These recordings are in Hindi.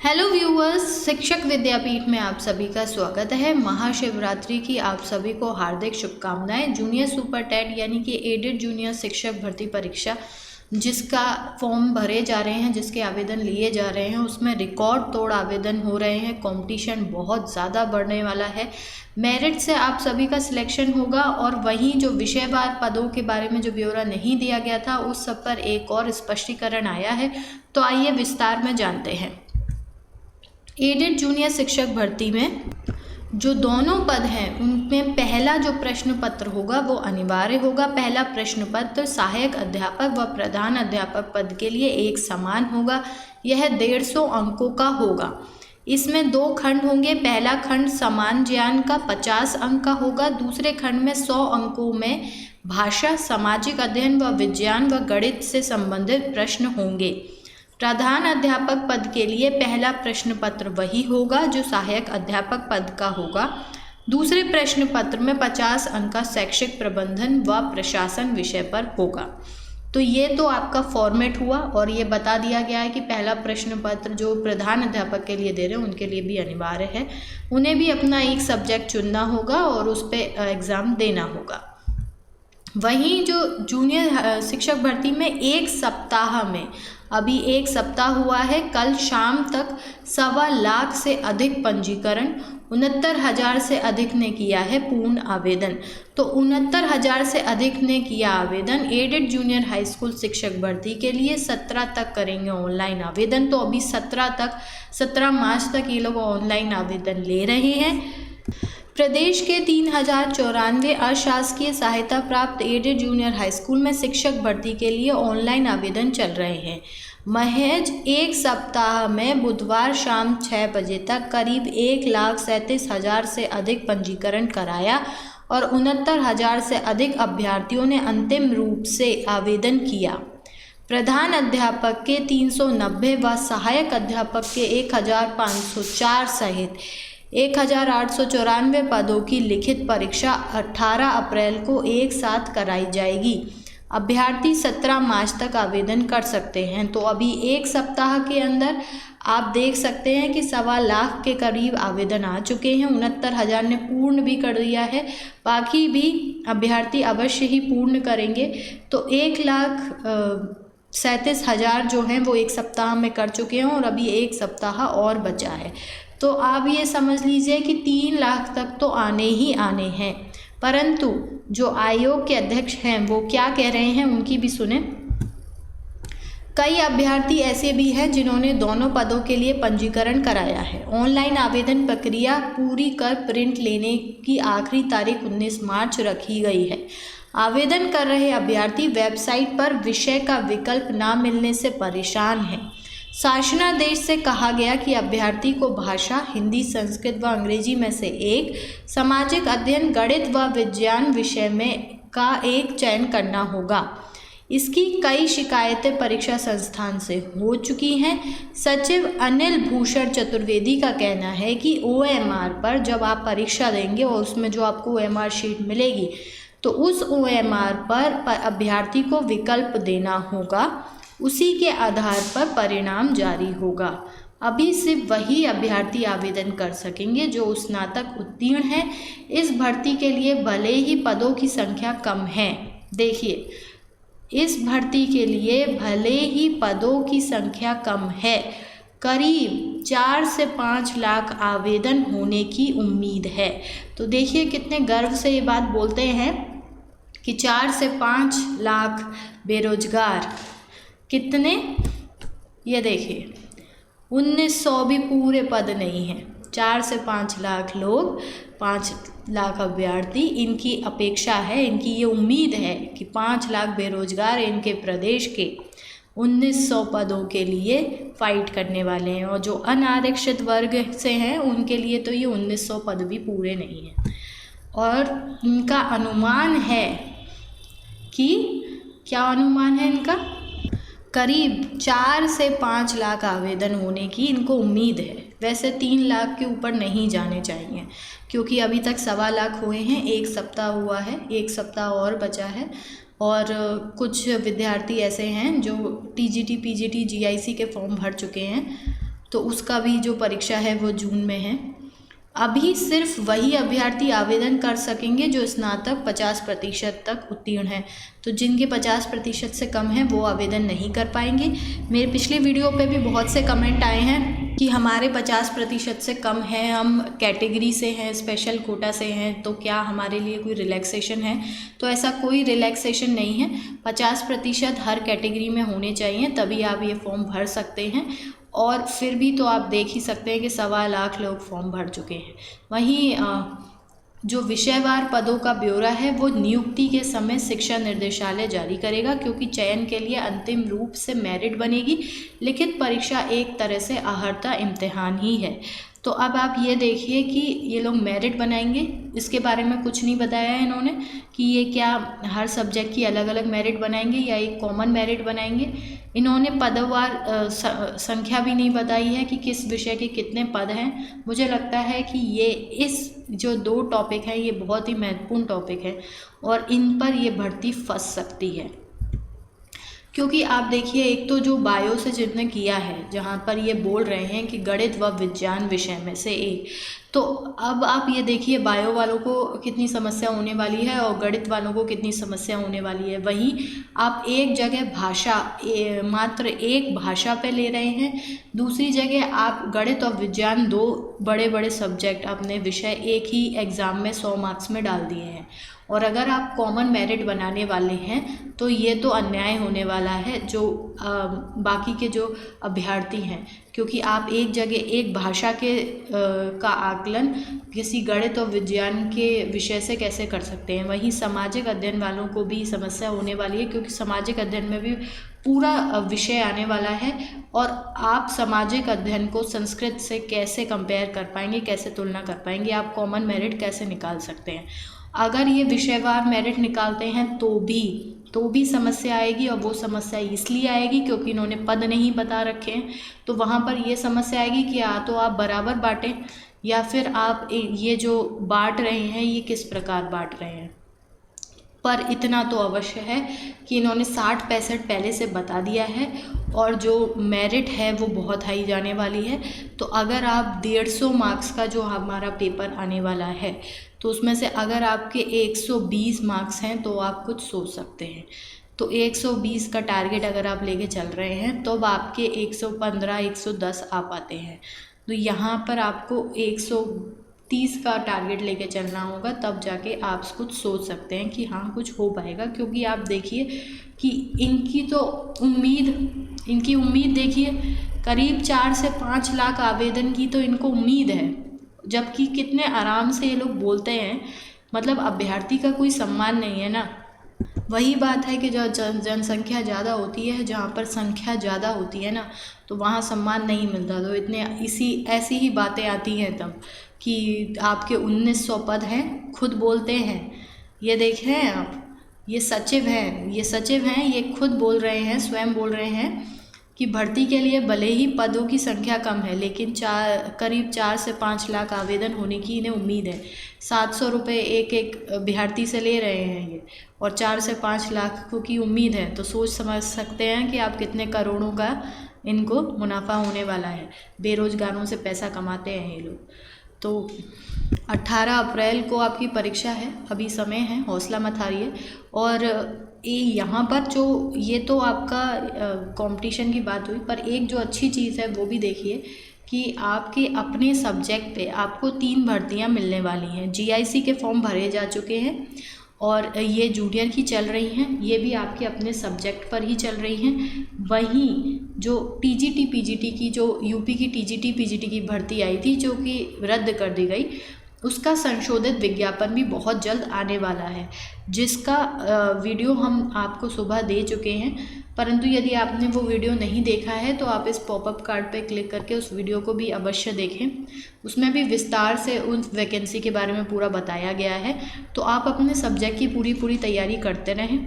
हेलो व्यूअर्स, शिक्षक विद्यापीठ में आप सभी का स्वागत है। महाशिवरात्रि की आप सभी को हार्दिक शुभकामनाएं। जूनियर सुपर टेट यानी कि एडेड जूनियर शिक्षक भर्ती परीक्षा जिसका फॉर्म भरे जा रहे हैं, जिसके आवेदन लिए जा रहे हैं, उसमें रिकॉर्ड तोड़ आवेदन हो रहे हैं। कंपटीशन बहुत ज़्यादा बढ़ने वाला है। मेरिट से आप सभी का सिलेक्शन होगा और वहीं जो विषयवार पदों के बारे में जो ब्यौरा नहीं दिया गया था उस सब पर एक और स्पष्टीकरण आया है। तो आइए विस्तार में जानते हैं। एडेड जूनियर शिक्षक भर्ती में जो दोनों पद हैं उनमें पहला जो प्रश्न पत्र होगा वो अनिवार्य होगा। पहला प्रश्न पत्र सहायक अध्यापक व प्रधान अध्यापक पद के लिए एक समान होगा। यह 150 अंकों का होगा। इसमें 2 खंड होंगे। पहला खंड समान ज्ञान का 50 अंक का होगा। दूसरे खंड में 100 अंकों में भाषा, सामाजिक अध्ययन व विज्ञान व गणित से संबंधित प्रश्न होंगे। प्रधान अध्यापक पद के लिए पहला प्रश्न पत्र वही होगा जो सहायक अध्यापक पद का होगा। दूसरे प्रश्न पत्र में 50 अंक का शैक्षिक प्रबंधन व प्रशासन विषय पर होगा। तो ये तो आपका फॉर्मेट हुआ और ये बता दिया गया है कि पहला प्रश्न पत्र जो प्रधान अध्यापक के लिए दे रहे हैं उनके लिए भी अनिवार्य है। उन्हें भी अपना एक सब्जेक्ट चुनना होगा और उस पर एग्ज़ाम देना होगा। वहीं जो जूनियर शिक्षक भर्ती में एक सप्ताह में अभी 1 सप्ताह हुआ है। कल शाम तक 1.25 लाख से अधिक पंजीकरण, 69,000 से अधिक ने किया है पूर्ण आवेदन। तो 69,000 से अधिक ने किया आवेदन। एडेड जूनियर हाई स्कूल शिक्षक भर्ती के लिए 17 तक करेंगे ऑनलाइन आवेदन। तो अभी 17 मार्च तक ये लोग ऑनलाइन आवेदन ले रहे हैं। प्रदेश के 3094 अशासकीय सहायता प्राप्त एडेड जूनियर हाई स्कूल में शिक्षक भर्ती के लिए ऑनलाइन आवेदन चल रहे हैं। महज 1 सप्ताह में बुधवार शाम 6 बजे तक करीब 1,37,000 से अधिक पंजीकरण कराया और 69,000 से अधिक अभ्यर्थियों ने अंतिम रूप से आवेदन किया। प्रधान अध्यापक के 390 व सहायक अध्यापक के 1,504 सहित 1,894 पदों की लिखित परीक्षा 18 अप्रैल को एक साथ कराई जाएगी। अभ्यर्थी 17 मार्च तक आवेदन कर सकते हैं। तो अभी 1 सप्ताह के अंदर आप देख सकते हैं कि 1.25 लाख के करीब आवेदन आ चुके हैं। 69,000 ने पूर्ण भी कर दिया है, बाकी भी अभ्यर्थी अवश्य ही पूर्ण करेंगे। तो 1,37,000 जो हैं वो 1 सप्ताह में कर चुके हैं और अभी 1 सप्ताह और बचा है। तो आप ये समझ लीजिए कि 3 लाख तक तो आने ही आने हैं। परंतु जो आयोग के अध्यक्ष हैं वो क्या कह रहे हैं उनकी भी सुने। कई अभ्यर्थी ऐसे भी हैं जिन्होंने दोनों पदों के लिए पंजीकरण कराया है। ऑनलाइन आवेदन प्रक्रिया पूरी कर प्रिंट लेने की आखिरी तारीख 19 मार्च रखी गई है। आवेदन कर रहे अभ्यर्थी वेबसाइट पर विषय का विकल्प ना मिलने से परेशान हैं। शासनादेश से कहा गया कि अभ्यर्थी को भाषा, हिंदी, संस्कृत व अंग्रेजी में से एक, सामाजिक अध्ययन, गणित व विज्ञान विषय में का एक चयन करना होगा। इसकी कई शिकायतें परीक्षा संस्थान से हो चुकी हैं। सचिव अनिल भूषण चतुर्वेदी का कहना है कि OMR पर जब आप परीक्षा देंगे और उसमें जो आपको OMR शीट मिलेगी तो उस OMR पर अभ्यर्थी को विकल्प देना होगा। उसी के आधार पर परिणाम जारी होगा। अभी सिर्फ वही अभ्यर्थी आवेदन कर सकेंगे जो स्नातक उत्तीर्ण हैं। इस भर्ती के लिए भले ही पदों की संख्या कम है, देखिए इस भर्ती के लिए भले ही पदों की संख्या कम है, करीब 4 से 5 लाख आवेदन होने की उम्मीद है। तो देखिए कितने गर्व से ये बात बोलते हैं कि 4 से 5 लाख बेरोजगार। कितने, ये देखिए 1900 भी पूरे पद नहीं हैं। 4 से 5 लाख लोग, 5 लाख अभ्यर्थी, इनकी अपेक्षा है, इनकी ये उम्मीद है कि 5 लाख बेरोजगार इनके प्रदेश के 1900 पदों के लिए फाइट करने वाले हैं। और जो अनारक्षित वर्ग से हैं उनके लिए तो ये 1900 पद भी पूरे नहीं हैं। और इनका अनुमान है कि, क्या अनुमान है इनका, करीब 4 से 5 लाख आवेदन होने की इनको उम्मीद है। वैसे 3 लाख के ऊपर नहीं जाने चाहिए क्योंकि अभी तक 1.25 लाख हुए हैं। 1 सप्ताह हुआ है, 1 सप्ताह और बचा है। और कुछ विद्यार्थी ऐसे हैं जो TGT, PGT, GIC के फॉर्म भर चुके हैं तो उसका भी जो परीक्षा है वो जून में है। अभी सिर्फ वही अभ्यर्थी आवेदन कर सकेंगे जो स्नातक 50% तक उत्तीर्ण है। तो जिनके 50% से कम है वो आवेदन नहीं कर पाएंगे। मेरे पिछले वीडियो पे भी बहुत से कमेंट आए हैं कि हमारे 50% से कम है, हम कैटेगरी से हैं, स्पेशल कोटा से हैं, तो क्या हमारे लिए कोई रिलैक्सेशन है। तो ऐसा कोई रिलैक्सेशन नहीं है। 50% हर कैटेगरी में होने चाहिए, तभी आप ये फॉर्म भर सकते हैं। और फिर भी तो आप देख ही सकते हैं कि 1.25 लाख लोग फॉर्म भर चुके हैं। वहीं जो विषयवार पदों का ब्यौरा है वो नियुक्ति के समय शिक्षा निर्देशालय जारी करेगा, क्योंकि चयन के लिए अंतिम रूप से मेरिट बनेगी। लिखित परीक्षा एक तरह से अर्हता इम्तिहान ही है। तो अब आप ये देखिए कि ये लोग मेरिट बनाएंगे, इसके बारे में कुछ नहीं बताया है इन्होंने कि ये क्या हर सब्जेक्ट की अलग अलग मेरिट बनाएंगे या एक कॉमन मेरिट बनाएंगे। इन्होंने पदवार संख्या भी नहीं बताई है कि किस विषय के कितने पद हैं। मुझे लगता है कि ये इस जो 2 टॉपिक हैं ये बहुत ही महत्वपूर्ण टॉपिक है और इन पर ये भर्ती फंस सकती है। क्योंकि आप देखिए, एक तो जो बायो से जिसने किया है, जहाँ पर ये बोल रहे हैं कि गणित व विज्ञान विषय में से एक, तो अब आप ये देखिए बायो वालों को कितनी समस्या होने वाली है और गणित वालों को कितनी समस्या होने वाली है। वहीं आप एक जगह भाषा मात्र एक भाषा पे ले रहे हैं, दूसरी जगह आप गणित और विज्ञान 2 बड़े बड़े सब्जेक्ट अपने विषय एक ही एग्ज़ाम में 100 मार्क्स में डाल दिए हैं। और अगर आप कॉमन मेरिट बनाने वाले हैं तो ये तो अन्याय होने वाला है जो बाकी के जो अभ्यर्थी हैं, क्योंकि आप एक जगह एक भाषा के का आकलन किसी गणित और विज्ञान के विषय से कैसे कर सकते हैं। वहीं सामाजिक अध्ययन वालों को भी समस्या होने वाली है, क्योंकि सामाजिक अध्ययन में भी पूरा विषय आने वाला है और आप सामाजिक अध्ययन को संस्कृत से कैसे कंपेयर कर पाएंगे, कैसे तुलना कर पाएंगे, आप कॉमन मेरिट कैसे निकाल सकते हैं। अगर ये विषयवार मेरिट निकालते हैं तो भी समस्या आएगी, और वो समस्या इसलिए आएगी क्योंकि इन्होंने पद नहीं बता रखे हैं। तो वहाँ पर ये समस्या आएगी कि या तो आप बराबर बांटें या फिर आप ये जो बांट रहे हैं ये किस प्रकार बांट रहे हैं। पर इतना तो अवश्य है कि इन्होंने 60-65 पहले से बता दिया है और जो मेरिट है वो बहुत हाई जाने वाली है। तो अगर आप 150 मार्क्स का जो हमारा पेपर आने वाला है तो उसमें से अगर आपके 120 मार्क्स हैं तो आप कुछ सोच सकते हैं। तो 120 का टारगेट अगर आप लेके चल रहे हैं तो अब आपके 115-110 आ पाते हैं। तो यहाँ पर आपको 130 का टारगेट लेके चलना होगा, तब जाके आप कुछ सोच सकते हैं कि हाँ कुछ हो पाएगा। क्योंकि आप देखिए कि इनकी उम्मीद देखिए, करीब 4 से 5 लाख आवेदन की तो इनको उम्मीद है, जबकि कितने आराम से ये लोग बोलते हैं। मतलब अभ्यर्थी का कोई सम्मान नहीं है ना। वही बात है कि जो जनसंख्या ज़्यादा होती है, जहाँ पर संख्या ज़्यादा होती है ना, तो वहाँ सम्मान नहीं मिलता। तो ऐसी ही बातें आती हैं तब कि आपके 1900 पद हैं, खुद बोलते हैं। ये देख रहे हैं आप, ये सचिव हैं, ये खुद बोल रहे हैं, स्वयं बोल रहे हैं कि भर्ती के लिए भले ही पदों की संख्या कम है, लेकिन करीब 4 से 5 लाख आवेदन होने की इन्हें उम्मीद है। 700 रुपये एक अभ्यर्थी से ले रहे हैं ये, और 4 से 5 लाख की उम्मीद है। तो सोच समझ सकते हैं कि आप कितने करोड़ों का इनको मुनाफा होने वाला है। बेरोजगारों से पैसा कमाते हैं ये लोग। तो 18 अप्रैल को आपकी परीक्षा है, अभी समय है, हौसला मत हारिए। और यहाँ पर जो ये तो आपका कंपटीशन की बात हुई, पर एक जो अच्छी चीज़ है वो भी देखिए कि आपके अपने सब्जेक्ट पे आपको 3 भर्तियाँ मिलने वाली हैं। GIC के फॉर्म भरे जा चुके हैं और ये जूनियर की चल रही हैं, ये भी आपके अपने सब्जेक्ट पर ही चल रही हैं। वहीं जो TGT PGT की, जो यूपी की TGT PGT की भर्ती आई थी जो कि रद्द कर दी गई, उसका संशोधित विज्ञापन भी बहुत जल्द आने वाला है, जिसका वीडियो हम आपको सुबह दे चुके हैं। परंतु यदि आपने वो वीडियो नहीं देखा है तो आप इस पॉपअप कार्ड पर क्लिक करके उस वीडियो को भी अवश्य देखें। उसमें भी विस्तार से उस वैकेंसी के बारे में पूरा बताया गया है। तो आप अपने सब्जेक्ट की पूरी तैयारी करते रहें।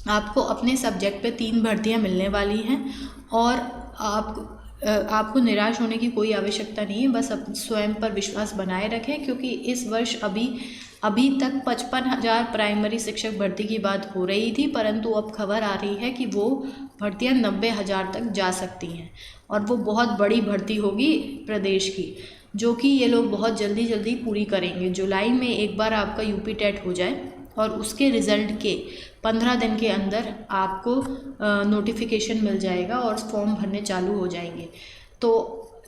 आपको अपने सब्जेक्ट पे 3 भर्तियाँ मिलने वाली हैं और आपको निराश होने की कोई आवश्यकता नहीं है। बस अपने स्वयं पर विश्वास बनाए रखें, क्योंकि इस वर्ष अभी अभी तक 55,000 प्राइमरी शिक्षक भर्ती की बात हो रही थी, परंतु अब खबर आ रही है कि वो भर्तियां 90,000 तक जा सकती हैं और वो बहुत बड़ी भर्ती होगी प्रदेश की, जो कि ये लोग बहुत जल्दी पूरी करेंगे। जुलाई में एक बार आपका यूपी टेट हो जाए और उसके रिज़ल्ट के 15 दिन के अंदर आपको नोटिफिकेशन मिल जाएगा और फॉर्म भरने चालू हो जाएंगे। तो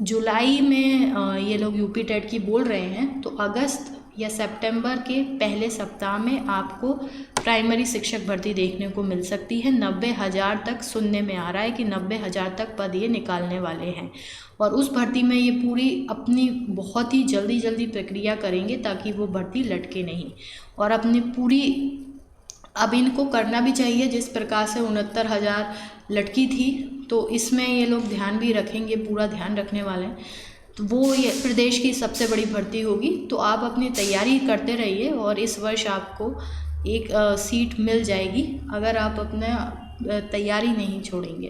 जुलाई में ये लोग यूपी टेट की बोल रहे हैं, तो अगस्त या सितंबर के पहले सप्ताह में आपको प्राइमरी शिक्षक भर्ती देखने को मिल सकती है। 90,000 तक सुनने में आ रहा है कि 90,000 तक पद ये निकालने वाले हैं और उस भर्ती में ये पूरी अपनी बहुत ही जल्दी प्रक्रिया करेंगे ताकि वो भर्ती लटके नहीं और अपनी पूरी, अब इनको करना भी चाहिए जिस प्रकार से 69,000 लटकी थी, तो इसमें ये लोग ध्यान भी रखेंगे, पूरा ध्यान रखने वाले हैं। तो वो ये प्रदेश की सबसे बड़ी भर्ती होगी। तो आप अपनी तैयारी करते रहिए और इस वर्ष आपको एक सीट मिल जाएगी अगर आप अपना तैयारी नहीं छोड़ेंगे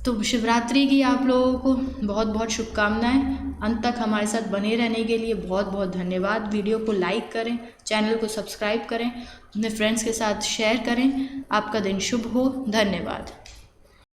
तो शिवरात्रि की आप लोगों को बहुत बहुत शुभकामनाएं। अंत तक हमारे साथ बने रहने के लिए बहुत बहुत धन्यवाद। वीडियो को लाइक करें, चैनल को सब्सक्राइब करें, अपने फ्रेंड्स के साथ शेयर करें। आपका दिन शुभ हो। धन्यवाद।